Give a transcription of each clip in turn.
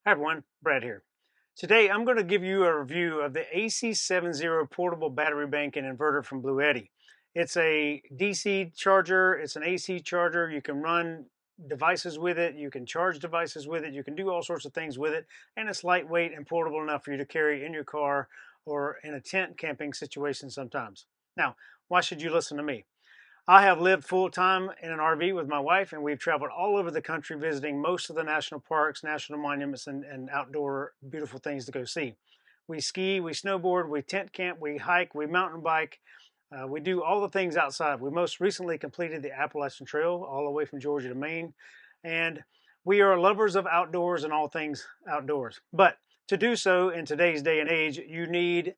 Hi everyone, Brad here. Today I'm going to give you a review of the AC70 portable battery bank and inverter from Bluetti. It's a DC charger, it's an AC charger, you can run devices with it, you can charge devices with it, you can do all sorts of things with it, and it's lightweight and portable enough for you to carry in your car or in a tent camping situation sometimes. Now, why should you listen to me? I have lived full-time in an RV with my wife, and we've traveled all over the country visiting most of the national parks, national monuments, and outdoor beautiful things to go see. We ski, we snowboard, we tent camp, we hike, we mountain bike. We do all the things outside. We most recently completed the Appalachian Trail all the way from Georgia to Maine. And we are lovers of outdoors and all things outdoors. But to do so in today's day and age, you need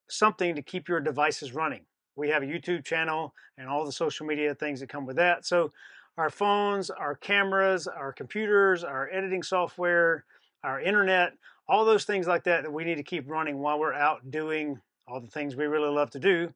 something to keep your devices running. We have a YouTube channel and all the social media things that come with that. So our phones, our cameras, our computers, our editing software, our internet, all those things like that that we need to keep running while we're out doing all the things we really love to do.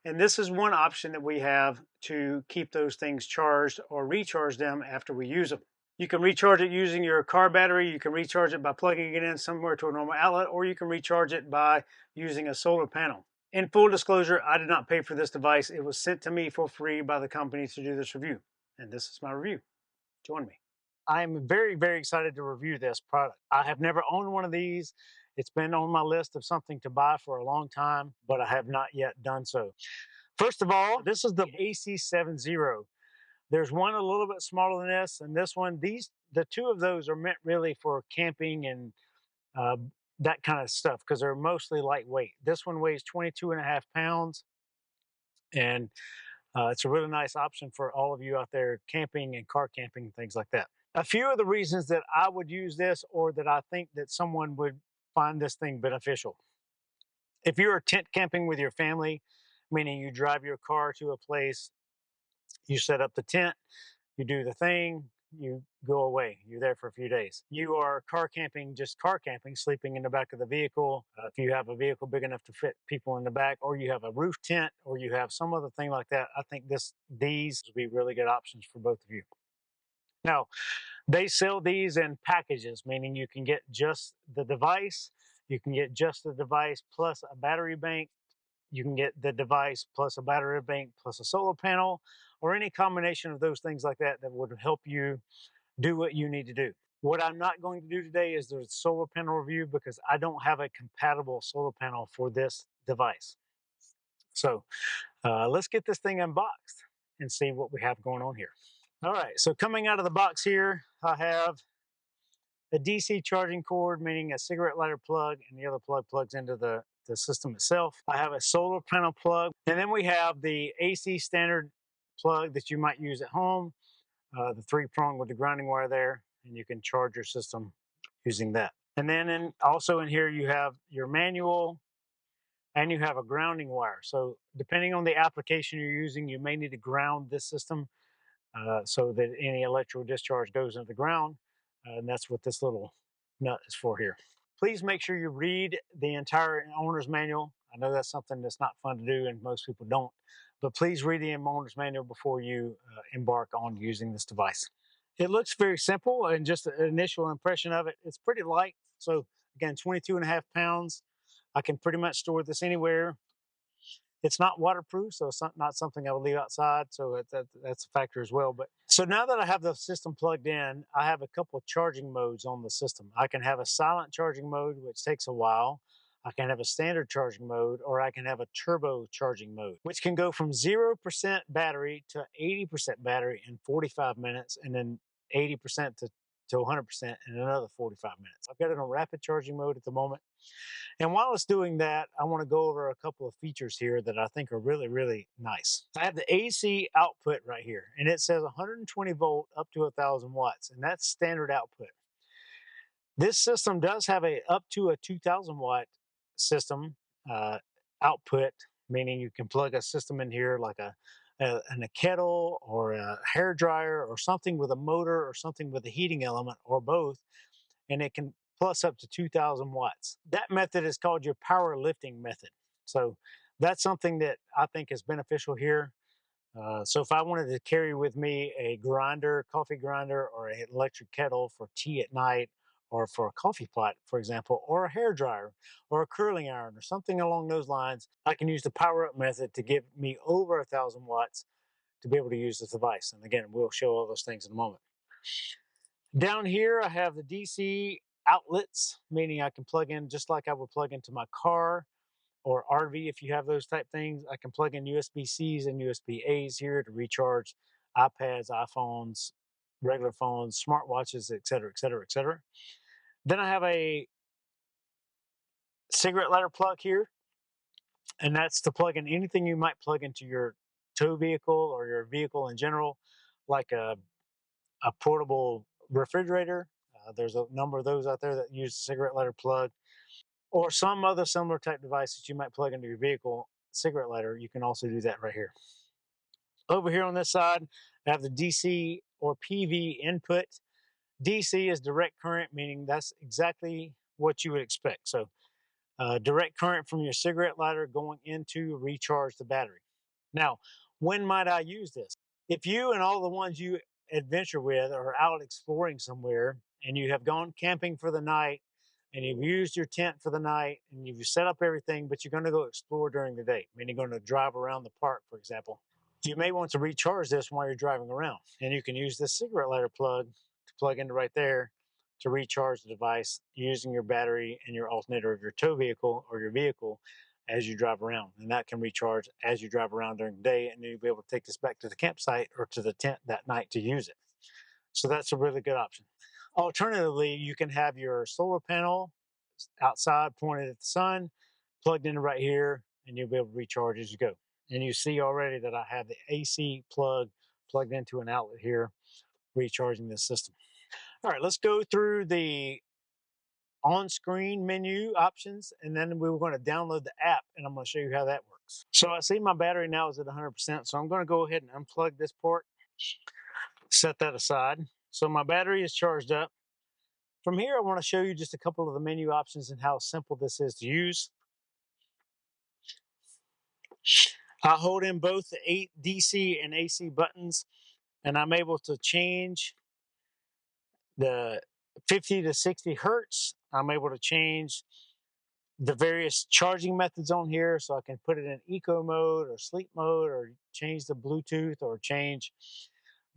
And this is one option that we have to keep those things charged or recharge them after we use them. You can recharge it using your car battery. You can recharge it by plugging it in somewhere to a normal outlet, or you can recharge it by using a solar panel. In full disclosure, I did not pay for this device. It was sent to me for free by the company to do this review. And this is my review. Join me. I'm very, very excited to review this product. I have never owned one of these. It's been on my list of something to buy for a long time, but I have not yet done so. First of all, this is the AC70. There's one a little bit smaller than this, and this one, the two of those are meant really for camping and uh, that kind of stuff because they're mostly lightweight. This one weighs 22.5 pounds, and it's a really nice option for all of you out there camping and car camping and things like that. A few of the reasons that I would use this, or that I think that someone would find this thing beneficial. If you're tent camping with your family, meaning you drive your car to a place, you set up the tent, you do the thing, you go away. You're there for a few days. You are car camping, just car camping, sleeping in the back of the vehicle. If you have a vehicle big enough to fit people in the back, or you have a roof tent, or you have some other thing like that, I think these would be really good options for both of you. Now, they sell these in packages, meaning you can get just the device, you can get just the device plus a battery bank, you can get the device plus a battery bank plus a solar panel, or any combination of those things like that that would help you do what you need to do. What I'm not going to do today is the solar panel review because I don't have a compatible solar panel for this device. So let's get this thing unboxed and see what we have going on here. All right, so coming out of the box here, I have a DC charging cord, meaning a cigarette lighter plug, and the other plug plugs into the system itself. I have a solar panel plug, and then we have the AC standard plug that you might use at home, the 3-prong with the grounding wire there, and you can charge your system using that. And then also in here you have your manual, and you have a grounding wire. So depending on the application you're using, you may need to ground this system so that any electrical discharge goes into the ground. And that's what this little nut is for here. Please make sure you read the entire owner's manual. I know that's something that's not fun to do and most people don't, but please read the owner's manual before you embark on using this device. It looks very simple, and just an initial impression of it, it's pretty light. So again, 22.5 pounds. I can pretty much store this anywhere. It's not waterproof, so it's not something I would leave outside, so that's a factor as well. But so now that I have the system plugged in, I have a couple of charging modes on the system. I can have a silent charging mode, which takes a while. I can have a standard charging mode, or I can have a turbo charging mode, which can go from 0% battery to 80% battery in 45 minutes, and then 80% to 100% in another 45 minutes. I've got it on rapid charging mode at the moment. And while it's doing that, I want to go over a couple of features here that I think are really, really nice. I have the AC output right here, and it says 120 volt up to 1,000 watts, and that's standard output. This system does have up to a 2,000 watt system output, meaning you can plug a system in here like a kettle or a hair dryer or something with a motor or something with a heating element or both, and it can plus up to 2,000 watts. That method is called your power lifting method. So that's something that I think is beneficial here. So if I wanted to carry with me a grinder, coffee grinder, or an electric kettle for tea at night, or for a coffee pot, for example, or a hair dryer or a curling iron or something along those lines, I can use the power up method to give me over 1,000 watts to be able to use this device. And again, we'll show all those things in a moment. Down here, I have the DC outlets, meaning I can plug in just like I would plug into my car or RV. If you have those type things, I can plug in USB-Cs and USB-As here to recharge iPads, iPhones, regular phones, smartwatches, etc., etc., etc. Then I have a cigarette lighter plug here, and that's to plug in anything you might plug into your tow vehicle or your vehicle in general, like a portable refrigerator. There's a number of those out there that use the cigarette lighter plug, or some other similar type device that you might plug into your vehicle cigarette lighter. You can also do that right here. Over here on this side, I have the DC or PV input. DC is direct current, meaning that's exactly what you would expect. So direct current from your cigarette lighter going into recharge the battery. Now, when might I use this? If you and all the ones you adventure with are out exploring somewhere and you have gone camping for the night and you've used your tent for the night and you've set up everything, but you're going to go explore during the day, meaning you're going to drive around the park, for example, you may want to recharge this while you're driving around. And you can use this cigarette lighter plug to plug into right there to recharge the device using your battery and your alternator of your tow vehicle or your vehicle as you drive around. And that can recharge as you drive around during the day, and you'll be able to take this back to the campsite or to the tent that night to use it. So that's a really good option. Alternatively, you can have your solar panel outside pointed at the sun, plugged in right here, and you'll be able to recharge as you go. And you see already that I have the AC plug plugged into an outlet here, recharging this system. All right, let's go through the on-screen menu options, and then we were going to download the app, and I'm going to show you how that works. So I see my battery now is at 100%, so I'm going to go ahead and unplug this port, set that aside. So my battery is charged up. From here, I want to show you just a couple of the menu options and how simple this is to use. I hold in both the 8 DC and AC buttons, and I'm able to change the 50 to 60 hertz. I'm able to change the various charging methods on here, so I can put it in eco mode or sleep mode, or change the Bluetooth, or change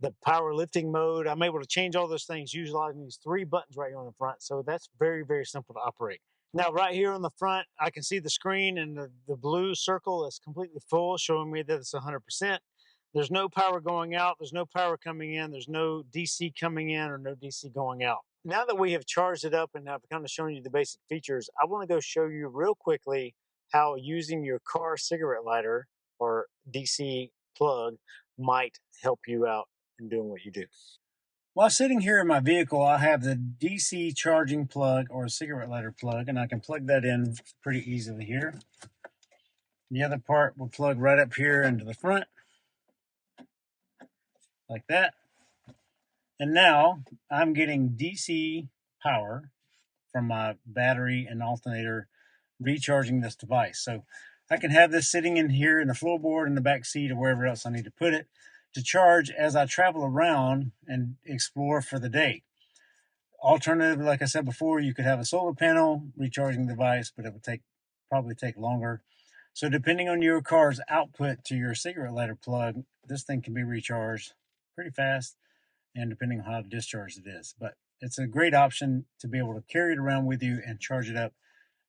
the powerlifting mode. I'm able to change all those things utilizing these 3 buttons right here on the front. So that's very, very simple to operate. Now, right here on the front, I can see the screen, and the blue circle is completely full, showing me that it's 100%. There's no power going out. There's no power coming in. There's no DC coming in or no DC going out. Now that we have charged it up and I've kind of shown you the basic features, I want to go show you real quickly how using your car cigarette lighter or DC plug might help you out in doing what you do. While sitting here in my vehicle, I have the DC charging plug or cigarette lighter plug, and I can plug that in pretty easily here. The other part will plug right up here into the front, like that. And now I'm getting DC power from my battery and alternator recharging this device. So I can have this sitting in here in the floorboard, in the back seat, or wherever else I need to put it to charge as I travel around and explore for the day. Alternatively, like I said before, you could have a solar panel recharging the device, but it would probably take longer. So depending on your car's output to your cigarette lighter plug, this thing can be recharged pretty fast, and depending on how discharged it is. But it's a great option to be able to carry it around with you and charge it up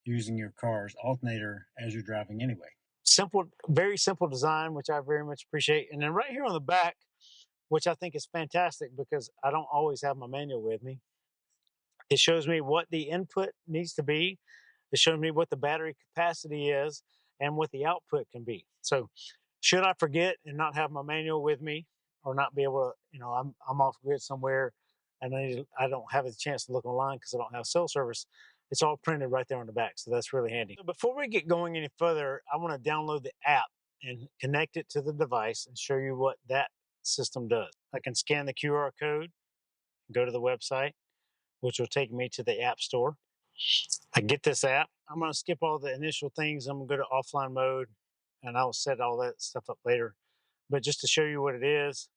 using your car's alternator as you're driving anyway. Simple, very simple design, which I very much appreciate. And then right here on the back, which I think is fantastic because I don't always have my manual with me, it shows me what the input needs to be. It shows me what the battery capacity is and what the output can be. So should I forget and not have my manual with me, or not be able to, I'm off grid somewhere and I don't have a chance to look online because I don't have cell service, it's all printed right there on the back. So that's really handy. So before we get going any further, I want to download the app and connect it to the device and show you what that system does. I can scan the QR code, go to the website, which will take me to the App Store. I get this app. I'm going to skip all the initial things. I'm going to go to offline mode, and I'll set all that stuff up later. But just to show you what it is,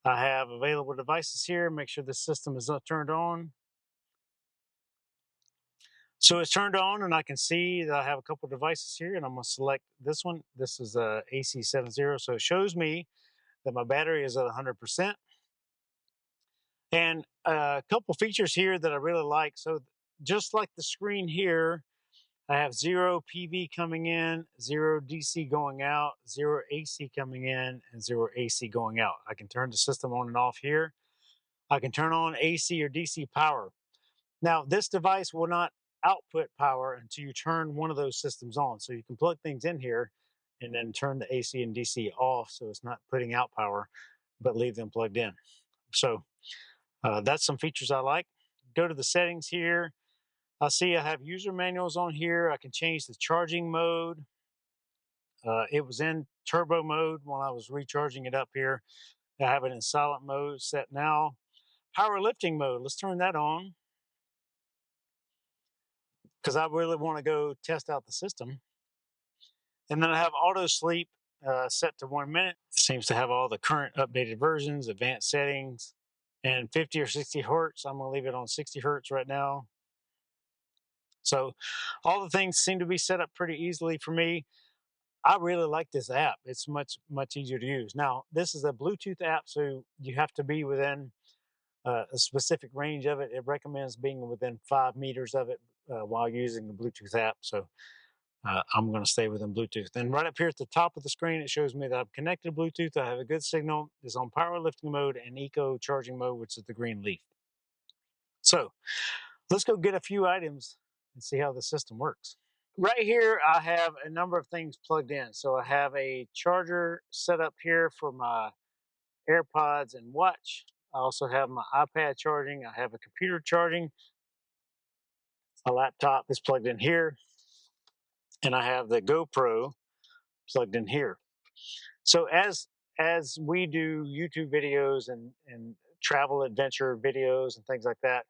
I have available devices here. Make sure the system is turned on. So it's turned on, and I can see that I have a couple of devices here, and I'm going to select this one. This is a AC70, so it shows me that my battery is at 100%. And a couple features here that I really like. So just like the screen here, I have 0 PV coming in, 0 DC going out, 0 AC coming in, and 0 AC going out. I can turn the system on and off here. I can turn on AC or DC power. Now, this device will not output power until you turn one of those systems on. So you can plug things in here and then turn the AC and DC off so it's not putting out power, but leave them plugged in. So that's some features I like. Go to the settings here. I see I have user manuals on here. I can change the charging mode. It was in turbo mode when I was recharging it up here. I have it in silent mode set now. Powerlifting mode, let's turn that on because I really want to go test out the system. And then I have auto sleep set to 1 minute. It seems to have all the current updated versions, advanced settings, and 50 or 60 hertz. I'm going to leave it on 60 hertz right now. So all the things seem to be set up pretty easily for me. I really like this app. It's much easier to use. Now, this is a Bluetooth app, so you have to be within a specific range of it. It recommends being within 5 meters of it while using the Bluetooth app. So I'm going to stay within Bluetooth. And right up here at the top of the screen, it shows me that I'm connected to Bluetooth. I have a good signal. It's on powerlifting mode and eco charging mode, which is the green leaf. So let's go get a few items and see how the system works. Right here, I have a number of things plugged in. So I have a charger set up here for my AirPods and watch. I also have my iPad charging. I have a computer charging. My laptop is plugged in here. And I have the GoPro plugged in here. So as we do YouTube videos and travel adventure videos and things like that,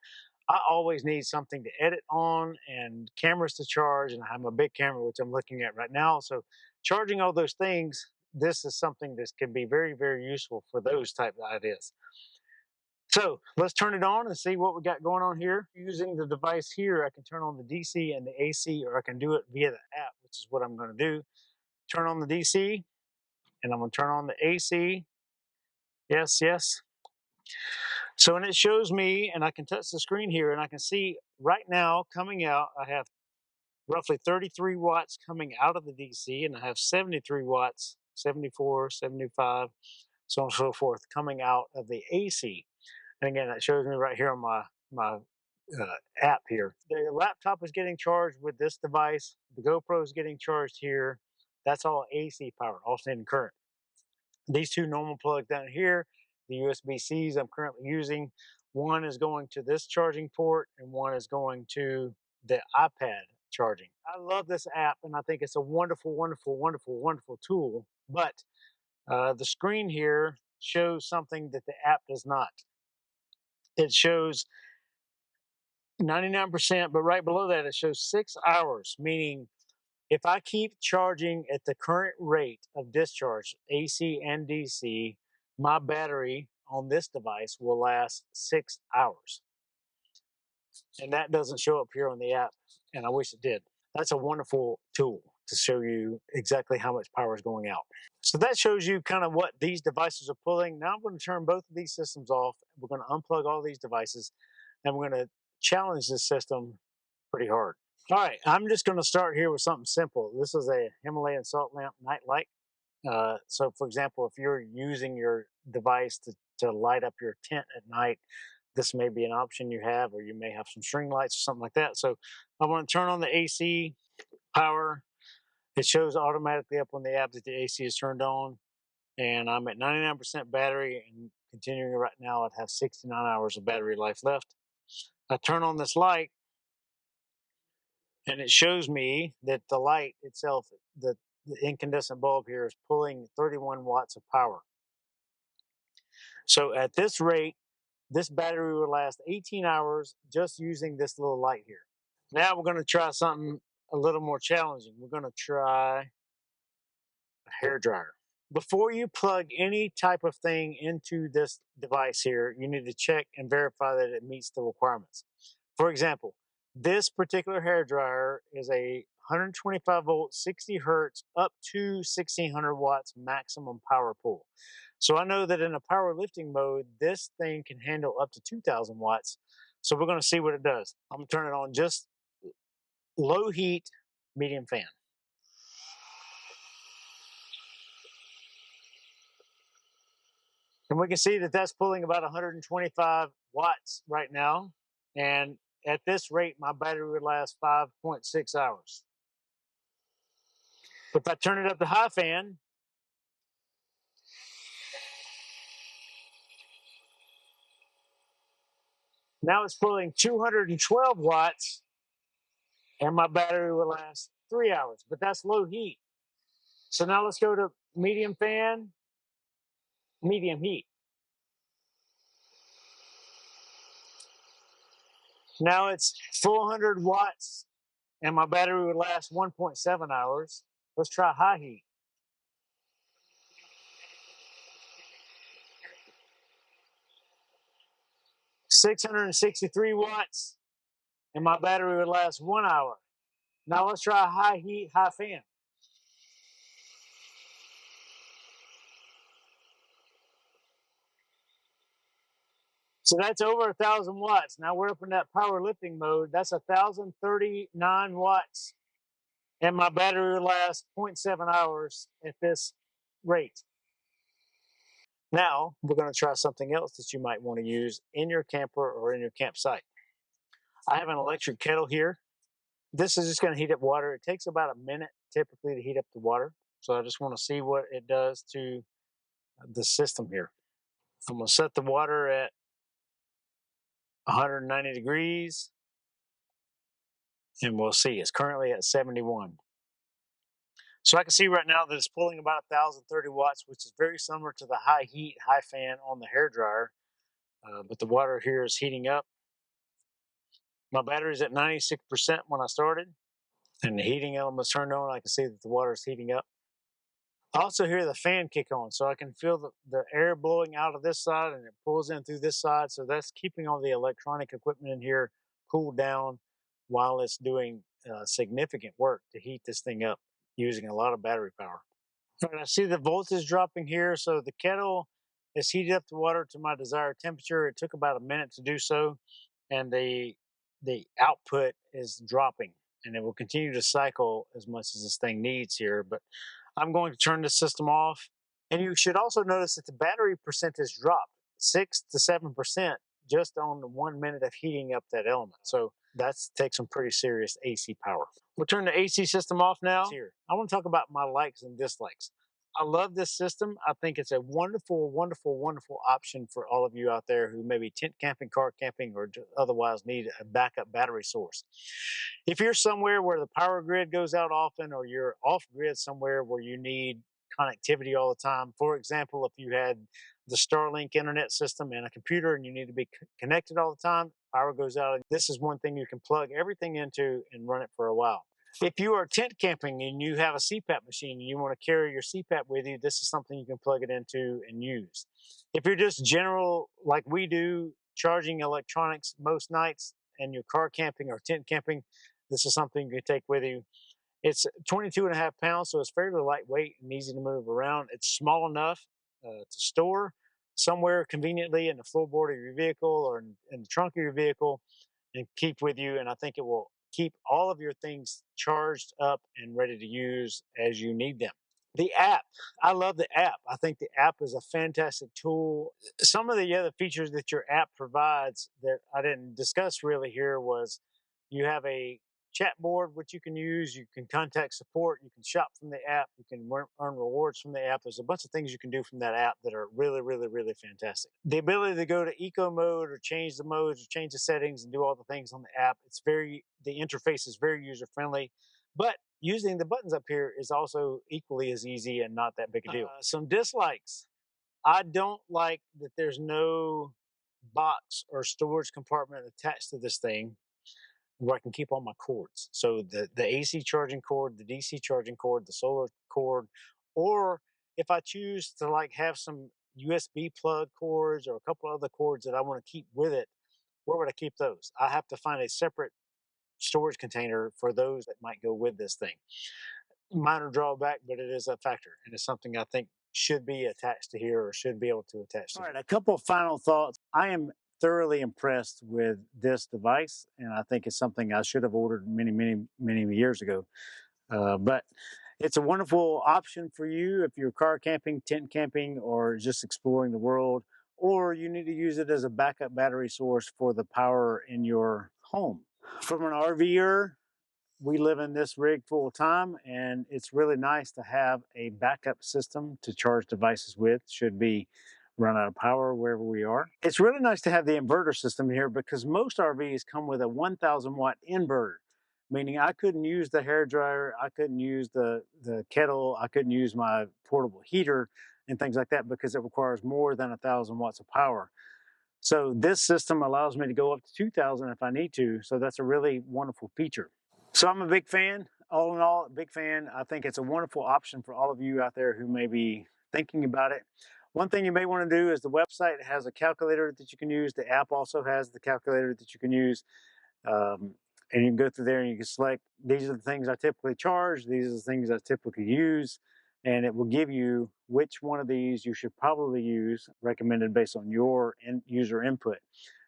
I always need something to edit on and cameras to charge, and I have a big camera which I'm looking at right now. So charging all those things, this is something that can be very, very useful for those type of ideas. So let's turn it on and see what we got going on here. Using the device here, I can turn on the DC and the AC, or I can do it via the app, which is what I'm going to do. Turn on the DC, and I'm going to turn on the AC. Yes, yes. So, and it shows me, and I can touch the screen here, and I can see right now coming out, I have roughly 33 watts coming out of the DC, and I have 73 watts, 74, 75, so on and so forth, coming out of the AC. And again, that shows me right here on my app here. The laptop is getting charged with this device. The GoPro is getting charged here. That's all AC power, alternating current. These two normal plugs down here, the USB-Cs I'm currently using, one is going to this charging port and one is going to the iPad charging. I love this app and I think it's a wonderful, wonderful, wonderful, wonderful tool, but the screen here shows something that the app does not. It shows 99%, but right below that it shows 6 hours, meaning if I keep charging at the current rate of discharge, AC and DC, my battery on this device will last 6 hours. And that doesn't show up here on the app, and I wish it did. That's a wonderful tool to show you exactly how much power is going out. So that shows you kind of what these devices are pulling. Now I'm going to turn both of these systems off. We're going to unplug all these devices, and we're going to challenge this system pretty hard. All right, I'm just going to start here with something simple. This is a Himalayan salt lamp night light. So, for example, if you're using your device to light up your tent at night, this may be an option you have, or you may have some string lights or something like that. So I want to turn on the AC power. It shows automatically up on the app that the AC is turned on, and I'm at 99% battery, and continuing right now, I'd have 69 hours of battery life left. I turn on this light, and it shows me that the light itself, the incandescent bulb here, is pulling 31 watts of power. So at this rate, this battery will last 18 hours just using this little light here. Now we're going to try something a little more challenging. We're going to try a hair dryer. Before you plug any type of thing into this device here, you need to check and verify that it meets the requirements. For example, This particular hair dryer is a 125 volt, 60 hertz, up to 1600 watts maximum power pull. So I know that in a powerlifting mode, this thing can handle up to 2000 watts. So we're going to see what it does. I'm going to turn it on just low heat, medium fan. And we can see that that's pulling about 125 watts right now. And at this rate, my battery would last 5.6 hours. If I turn it up to high fan, now it's pulling 212 watts, and my battery will last 3 hours, but that's low heat. So now let's go to medium fan, medium heat. Now it's 400 watts, and my battery would last 1.7 hours. Let's try high heat. $663 watts, and my battery would last 1 hour. Now let's try high heat, high fan. So that's over 1,000 watts. Now we're up in that powerlifting mode. That's 1,039 watts, and my battery will last 0.7 hours at this rate. Now we're going to try something else that you might want to use in your camper or in your campsite. I have an electric kettle here. This is just going to heat up water. It takes about a minute typically to heat up the water. So I just want to see what it does to the system here. I'm going to set the water at 190 degrees, and we'll see. It's currently at 71. So I can see right now that it's pulling about 1,030 watts, which is very similar to the high heat, high fan on the hair dryer. But the water here is heating up. My battery's at 96% when I started, and the heating element's turned on. I can see that the water is heating up. I also hear the fan kick on, so I can feel the air blowing out of this side, and it pulls in through this side. So that's keeping all the electronic equipment in here cooled down while it's doing significant work to heat this thing up using a lot of battery power. All right, I see the voltage dropping here. So the kettle has heated up the water to my desired temperature. It took about a minute to do so, and the output is dropping, and it will continue to cycle as much as this thing needs here. But I'm going to turn the system off. And you should also notice that the battery percentage dropped 6 to 7% just on the 1 minute of heating up that element. So that takes some pretty serious AC power. We'll turn the AC system off now. Here, I want to talk about my likes and dislikes. I love this system. I think it's a wonderful, wonderful, wonderful option for all of you out there who may be tent camping, car camping, or otherwise need a backup battery source. If you're somewhere where the power grid goes out often, or you're off grid somewhere where you need connectivity all the time, for example, if you had the Starlink internet system and a computer and you need to be connected all the time, power goes out. This is one thing you can plug everything into and run it for a while. If you are tent camping and you have a CPAP machine and you want to carry your CPAP with you, this is something you can plug it into and use. If you're just general, like we do, charging electronics most nights and you're car camping or tent camping, this is something you can take with you. It's 22.5 pounds, so it's fairly lightweight and easy to move around. It's small enough to store somewhere conveniently in the floorboard of your vehicle or in the trunk of your vehicle and keep with you. And I think it will keep all of your things charged up and ready to use as you need them. The app, I love the app. I think the app is a fantastic tool. Some of the other features that your app provides that I didn't discuss really here was you have a chat board which you can use. You can contact support. You can shop from the app. You can earn rewards from the app. There's a bunch of things you can do from that app that are really, really, really fantastic. The ability to go to eco mode or change the modes or change the settings and do all the things on the app. The interface is very user friendly, but using the buttons up here is also equally as easy and not that big a deal. Some dislikes. I don't like that there's no box or storage compartment attached to this thing where I can keep all my cords. So the AC charging cord, the DC charging cord, the solar cord, or if I choose to like have some USB plug cords or a couple other cords that I want to keep with it, where would I keep those? I have to find a separate storage container for those that might go with this thing. Minor drawback, but it is a factor, and it's something I think should be attached to here, or should be able to attach to. All right, a couple of final thoughts. I am thoroughly impressed with this device, and I think it's something I should have ordered many years ago. But it's a wonderful option for you if you're car camping, tent camping, or just exploring the world, or you need to use it as a backup battery source for the power in your home. From an RVer, we live in this rig full time, and it's really nice to have a backup system to charge devices with should we run out of power wherever we are. It's really nice to have the inverter system here, because most RVs come with a 1,000 watt inverter, meaning I couldn't use the hair dryer, I couldn't use the kettle, I couldn't use my portable heater and things like that, because it requires more than 1,000 watts of power. So this system allows me to go up to 2,000 if I need to. So that's a really wonderful feature. So I'm a big fan. All in all, a big fan. I think it's a wonderful option for all of you out there who may be thinking about it. One thing you may want to do is the website has a calculator that you can use. The app also has the calculator that you can use. And you can go through there and you can select, these are the things I typically charge, these are the things I typically use, and it will give you which one of these you should probably use, recommended based on your user input.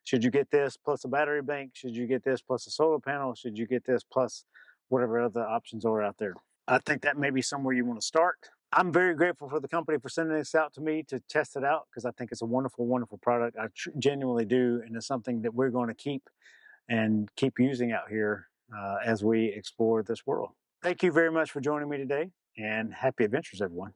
Should you get this plus a battery bank? Should you get this plus a solar panel? Should you get this plus whatever other options are out there? I think that may be somewhere you want to start. I'm very grateful for the company for sending this out to me to test it out, because I think it's a wonderful, wonderful product. I genuinely do, and it's something that we're going to keep using out here as we explore this world. Thank you very much for joining me today, and happy adventures, everyone.